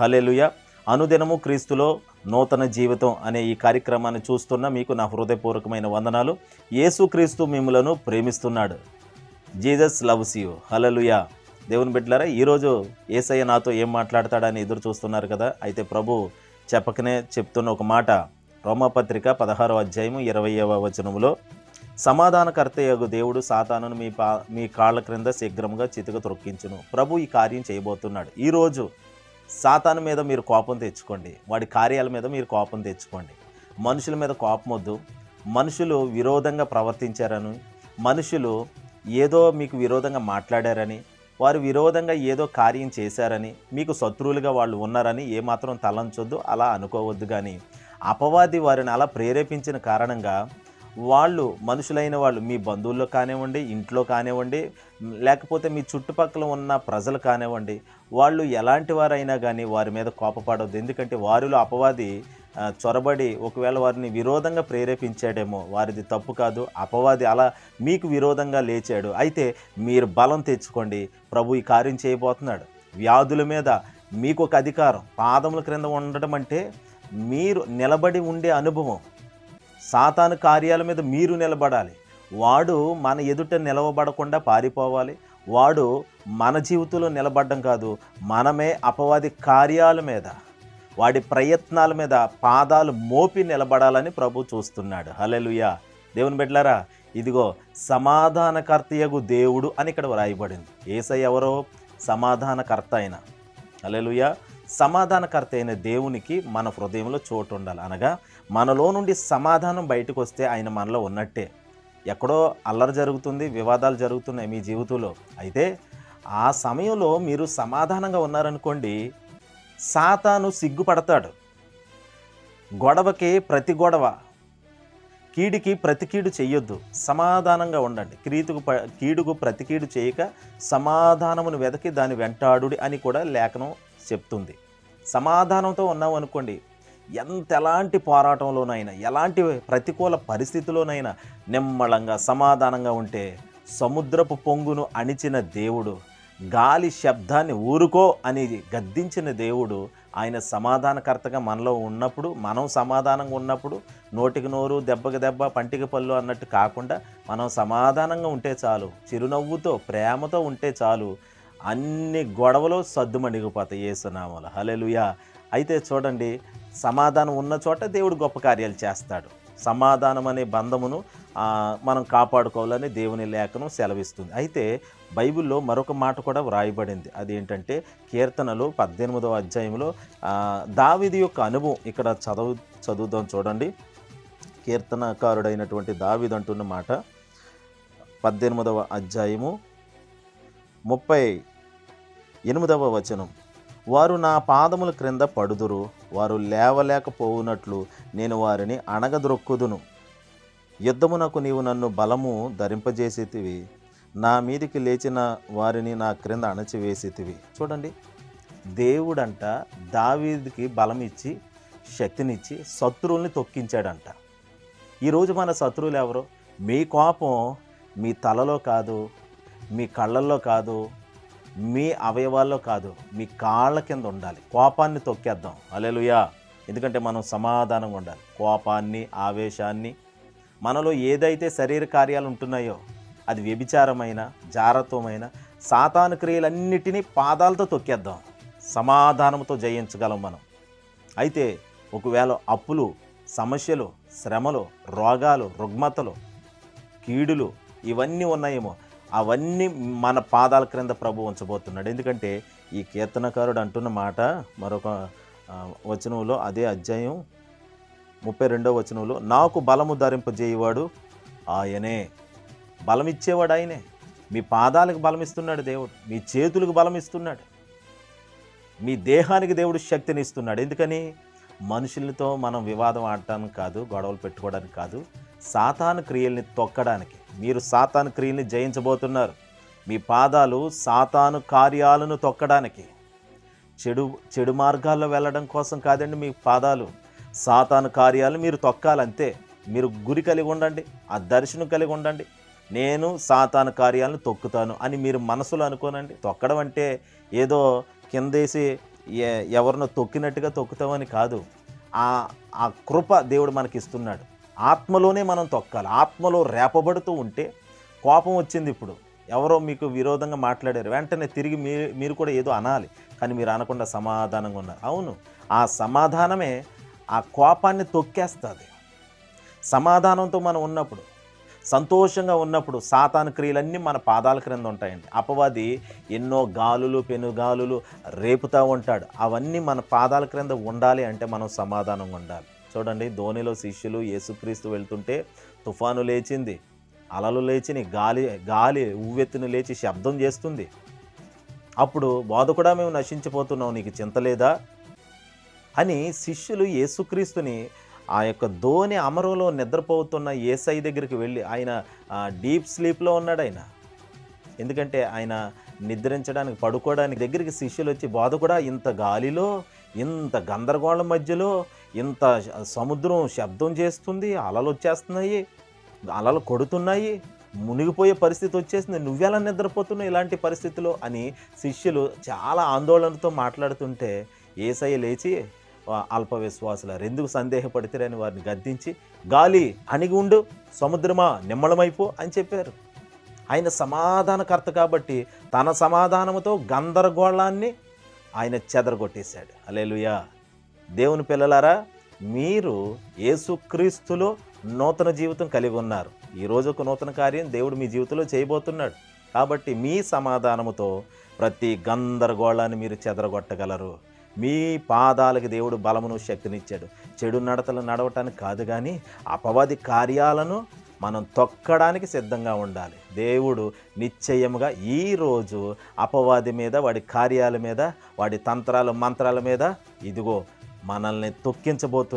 హల్లెలూయా. అనుదినము క్రీస్తులో నూతన జీవితం అనే ఈ కార్యక్రమాన్ని చూస్తున్న మీకు నా హృదయపూర్వకమైన వందనాలు. యేసుక్రీస్తు మిమ్ములను ప్రేమిస్తున్నాడు. Jesus loves you. హల్లెలూయా. దేవుని బిడ్డలారా, ఈరోజు యేసయ్య నాతో ఏం మాట్లాడతాడని ఎదురు చూస్తున్నారు కదా. అయితే ప్రభు చెప్పకనే చెప్తున్న ఒక మాట, రోమాపత్రిక 16వ అధ్యాయము 20వ వచనములో, సమాధానకర్తయగు దేవుడు సాతానును మీ కాళ్ళ క్రింద శీఘ్రముగా చితుక త్రొక్కించును. ప్రభు ఈ కార్యం చేయబోతున్నాడు. ఈరోజు సాతాను మీద మీరు కోపం తెచ్చుకోండి, వాడి కార్యాల మీద మీరు కోపం తెచ్చుకోండి. మనుషుల మీద కోపం వద్దు. మనుషులు విరోధంగా ప్రవర్తించారని, మనుషులు ఏదో మీకు విరోధంగా మాట్లాడారని, వారు విరోధంగా ఏదో కార్యం చేశారని, మీకు శత్రువులుగా వాళ్ళు ఉన్నారని ఏమాత్రం తలంచొద్దు, అలా అనుకోవద్దు. కానీ అపవాది వారిని అలా ప్రేరేపించిన కారణంగా వాళ్ళు, మనుషులైన వాళ్ళు, మీ బంధువుల్లో కానివ్వండి, ఇంట్లో కానివ్వండి, లేకపోతే మీ చుట్టుపక్కల ఉన్న ప్రజలు కానివ్వండి, వాళ్ళు ఎలాంటి వారైనా కానీ వారి మీద కోపపడవద్దు. ఎందుకంటే వారిలో అపవాది చొరబడి ఒకవేళ వారిని విరోధంగా ప్రేరేపించాడేమో, వారిది తప్పు కాదు. అపవాది అలా మీకు విరోధంగా లేచాడు. అయితే మీరు బలం తెచ్చుకోండి. ప్రభు ఈ కార్యం చేయబోతున్నాడు. వ్యాధుల మీద మీకు ఒక అధికారం. పాదముల క్రింద ఉండడం అంటే మీరు నిలబడి ఉండే అనుభవం. సాతాను కార్యాల మీద మీరు నిలబడాలి. వాడు మన ఎదుట నిలవబడకుండా పారిపోవాలి. వాడు మన జీవితంలో నిలబడడం కాదు, మనమే అపవాది కార్యాల మీద, వాడి ప్రయత్నాల మీద పాదాలు మోపి నిలబడాలని ప్రభు చూస్తున్నాడు. హల్లెలూయా. దేవుని బిడ్డలారా, ఇదిగో సమాధానకర్తయగు దేవుడు అని ఇక్కడ వ్రాయబడింది. యేసయ్య ఎవరో? సమాధానకర్త అయిన. హల్లెలూయా. సమాధానకర్త అయిన దేవునికి మన హృదయంలో చోటు ఉండాలి. అనగా మనలో నుండి సమాధానం బయటకు వస్తే ఆయన మనలో ఉన్నట్టే. ఎక్కడో అల్లరి జరుగుతుంది, వివాదాలు జరుగుతున్నాయి మీ జీవితంలో. అయితే ఆ సమయంలో మీరు సమాధానంగా ఉన్నారనుకోండి, సాతాను సిగ్గుపడతాడు. గొడవకి ప్రతి గొడవ, కీడికి ప్రతి కీడు చెయ్యొద్దు. సమాధానంగా ఉండండి. కీడుకు ప్రతి కీడు చేయక సమాధానమును వెదకి దాని వెంటాడుడి అని కూడా లేఖనం చెప్తుంది. సమాధానంతో ఉన్నాం అనుకోండి, ఎలాంటి పోరాటంలోనైనా, ఎలాంటి ప్రతికూల పరిస్థితిలోనైనా నిమ్మళంగా సమాధానంగా ఉంటే, సముద్రపు పొంగును అణిచిన దేవుడు, గాలి శబ్దాన్ని ఊరుకో అని గద్దించిన దేవుడు, ఆయన సమాధానకర్తగా మనలో ఉన్నప్పుడు, మనం సమాధానంగా ఉన్నప్పుడు, నోటికి నోరు, దెబ్బకి దెబ్బ, పంటికి పళ్ళు అన్నట్టు కాకుండా మనం సమాధానంగా ఉంటే చాలు. చిరునవ్వుతో, ప్రేమతో ఉంటే చాలు. అన్ని గొడవలు సద్దుమణిగిపోతాయి యేసు నామములో. హల్లెలూయా. అయితే చూడండి, సమాధానం ఉన్న చోట దేవుడు గొప్ప కార్యాలు చేస్తాడు. సమాధానం అనే బంధమును మనం కాపాడుకోవాలని దేవుని లేఖనం సెలవిస్తుంది. అయితే బైబిల్లో మరొక మాట కూడా వ్రాయబడింది. అదేంటంటే కీర్తనలు 18వ అధ్యాయంలో దావీదు యొక్క అనుభవం ఇక్కడ చదువుదాం చూడండి. కీర్తనకారుడైనటువంటి దావీదు అంటున్న మాట, 18వ అధ్యాయము 38వ వచనం, వారు నా పాదముల క్రింద పడుదురు, వారు లేవలేకపోవునట్లు నేను వారిని అణగద్రొక్కుదును. యుద్ధమునకు నీవు నన్ను బలము ధరింపజేసేతివి, నా మీదికి లేచిన వారిని నా క్రింద అణచివేసేతివి. చూడండి, దేవుడంట దావీదుకి బలం ఇచ్చి, శక్తినిచ్చి, శత్రువుల్ని తొక్కించాడంట. ఈరోజు మన శత్రువులు ఎవరు? మీ కోపం మీ తలలో కాదు, మీ కళ్ళల్లో కాదు, మీ అవయవాల్లో కాదు, మీ కాళ్ళ కింద ఉండాలి. కోపాన్ని తొక్కేద్దాం. హల్లెలూయా. ఎందుకంటే మనం సమాధానంగా ఉండాలి. కోపాన్ని, ఆవేశాన్ని, మనలో ఏదైతే శరీర కార్యాలు ఉంటున్నాయో, అది వ్యభిచారమైన, జారత్వమైన, సాతాను క్రియలన్నిటినీ పాదాలతో తొక్కేద్దాం. సమాధానంతో జయించగలం మనం. అయితే ఒకవేళ అప్పులు, సమస్యలు, శ్రమలు, రోగాలు, రుగ్మతలు, కీడులు ఇవన్నీ ఉన్నాయేమో, అవన్నీ మన పాదాల క్రింద ప్రభు ఉంచబోతున్నాడు. ఎందుకంటే ఈ కీర్తనకారుడు అంటున్న మాట మరొక వచనంలో, అదే అధ్యాయం 32వ వచనంలో, నాకు బలము ధరింపజేయవాడు ఆయనే. బలం ఇచ్చేవాడు ఆయనే. మీ పాదాలకు బలం ఇస్తున్నాడు దేవుడు, మీ చేతులకు బలం ఇస్తున్నాడు, మీ దేహానికి దేవుడు శక్తిని ఇస్తున్నాడు. ఎందుకని? మనుషులతో మనం వివాదం ఆడటానికి కాదు, గొడవలు పెట్టుకోవడానికి కాదు, సాతాను క్రియల్ని తొక్కడానికి. మీరు సాతాను క్రియల్ని జయించబోతున్నారు. మీ పాదాలు సాతాను కార్యాలను తొక్కడానికి, చెడు మార్గాల్లో వెళ్ళడం కోసం కాదండి. మీ పాదాలు సాతాను కార్యాలు మీరు తొక్కాలంతే. మీరు గురి కలిగి ఉండండి, ఆ దర్శనం కలిగి ఉండండి. నేను సాతాను కార్యాలను తొక్కుతాను అని మీరు మనసులో అనుకోనండి. తొక్కడం అంటే ఏదో కిందేసి ఎవరినో తొక్కినట్టుగా తొక్కుతామని కాదు. ఆ ఆ కృప దేవుడు మనకిస్తున్నాడు. ఆత్మలోనే మనం తొక్కాలి. ఆత్మలో రేపబడుతూ ఉంటే కోపం వచ్చింది ఇప్పుడు. ఎవరో మీకు విరోధంగా మాట్లాడారు. వెంటనే తిరిగి మీరు కూడా ఏదో అనాలి. కానీ మీరు అనకుండా సమాధానంగా ఉన్నారు. అవును, ఆ సమాధానమే ఆ కోపాన్ని తొక్కేస్తుంది. సమాధానంతో మనం ఉన్నప్పుడు, సంతోషంగా ఉన్నప్పుడు సాతాను క్రియలన్నీ మన పాదాల క్రింద ఉంటాయండి. అపవాది ఎన్నో గాలులు పెనుగాలులు రేపుతూ ఉంటాడు. అవన్నీ మన పాదాల క్రింద ఉండాలి అంటే మనం సమాధానంగా ఉండాలి. చూడండి, ధోనిలో శిష్యులు యేసుక్రీస్తు వెళ్తుంటే తుఫాను లేచింది, అలలు లేచినాయి, గాలి ఉవ్వెత్తున లేచి శబ్దం చేస్తుంది. అప్పుడు బోధకుడా మేము నశించిపోతున్నాం, నీకు చింత లేదా అని శిష్యులు యేసుక్రీస్తుని ఆ యొక్క ధోని అమరులో నిద్రపోతున్న యేసయ్య దగ్గరికి వెళ్ళి, ఆయన డీప్ స్లీప్లో ఉన్నాడు ఆయన. ఎందుకంటే ఆయన నిద్రించడానికి పడుకోవడానికి దగ్గరికి శిష్యులు వచ్చి, బోధకుడా ఇంత గాలిలో, ఇంత గందరగోళం మధ్యలో, ఇంత సముద్రం శబ్దం చేస్తుంది, అలలు వచ్చేస్తున్నాయి, అలలు కొడుతున్నాయి, మునిగిపోయే పరిస్థితి వచ్చేసింది, నువ్వెలా నిద్రపోతున్నావు ఇలాంటి పరిస్థితిలో అని శిష్యులు చాలా ఆందోళనతో మాట్లాడుతుంటే యేసయ్య లేచి, అల్ప విశ్వాసులారు ఎందుకు సందేహపడితేరని వారిని గద్దించి, గాలి అణిగి ఉండు, సముద్రమా నిమ్మళమైపో అని చెప్పారు. ఆయన సమాధానకర్త కాబట్టి తన సమాధానంతో గందరగోళాన్ని ఆయన చెదరగొట్టేశాడు. హల్లెలూయా. దేవుని పిల్లలారా, మీరు యేసుక్రీస్తులో నూతన జీవితం కలిగి ఉన్నారు. ఈరోజు ఒక నూతన కార్యం దేవుడు మీ జీవితంలో చేయబోతున్నాడు. కాబట్టి మీ సమాధానముతో ప్రతి గందరగోళాన్ని మీరు చెదరగొట్టగలరు. మీ పాదాలకి దేవుడు బలమును శక్తినిచ్చాడు. చెడు నడతలు నడవటానికి కాదు, కానీ అపవాది కార్యాలను మనం తొక్కడానికి సిద్ధంగా ఉండాలి. దేవుడు నిశ్చయముగా ఈరోజు అపవాది మీద, వాడి కార్యాల మీద, వాడి తంత్రాల మంత్రాల మీద ఇదిగో మనల్ని తొక్కించబోతున్నాడు.